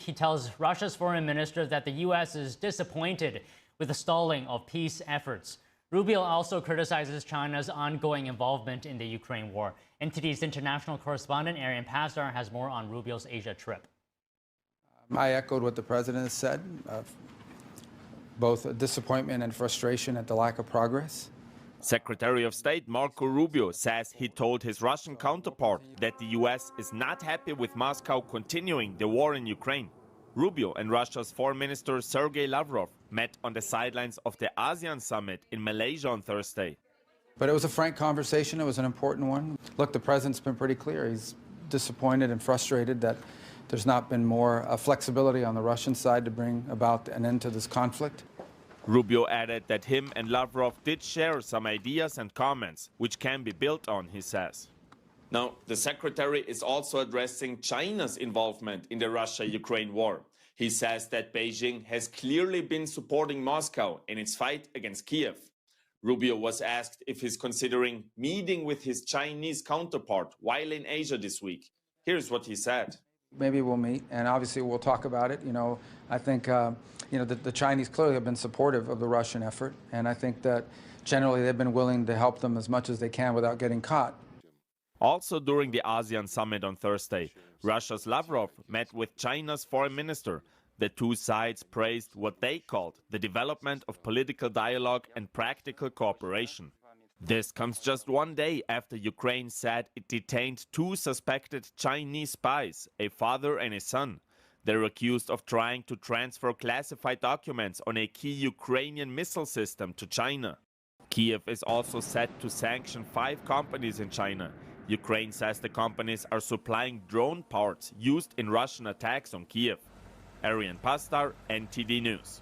He tells Russia's foreign minister that the U.S. is disappointed with the stalling of peace efforts. Rubio also criticizes China's ongoing involvement in the Ukraine war. NTD's international correspondent Arian Pasdar has more on Rubio's Asia trip. I echoed what the president has said, both disappointment and frustration at the lack of progress. Secretary of State Marco Rubio says he told his Russian counterpart that the U.S. is not happy with Moscow continuing the war in Ukraine. Rubio and Russia's Foreign Minister Sergei Lavrov met on the sidelines of the ASEAN summit in Malaysia on Thursday. But it was a frank conversation. It was an important one. Look, the president's been pretty clear. He's disappointed and frustrated that there's not been more flexibility on the Russian side to bring about an end to this conflict. Rubio added that him and Lavrov did share some ideas and comments, which can be built on, he says. Now, the secretary is also addressing China's involvement in the Russia-Ukraine war. He says that Beijing has clearly been supporting Moscow in its fight against Kiev. Rubio was asked if he's considering meeting with his Chinese counterpart while in Asia this week. Here's what he said. Maybe we'll meet, and obviously we'll talk about it. I think, the Chinese clearly have been supportive of the Russian effort, and I think that generally they've been willing to help them as much as they can without getting caught. Also during the ASEAN summit on Thursday, Russia's Lavrov met with China's foreign minister. The two sides praised what they called the development of political dialogue and practical cooperation. This comes just one day after Ukraine said it detained two suspected Chinese spies, a father and a son. They're accused of trying to transfer classified documents on a key Ukrainian missile system to China. Kiev is also set to sanction 5 companies in China. Ukraine says the companies are supplying drone parts used in Russian attacks on Kiev. Arian Pasdar, NTD News.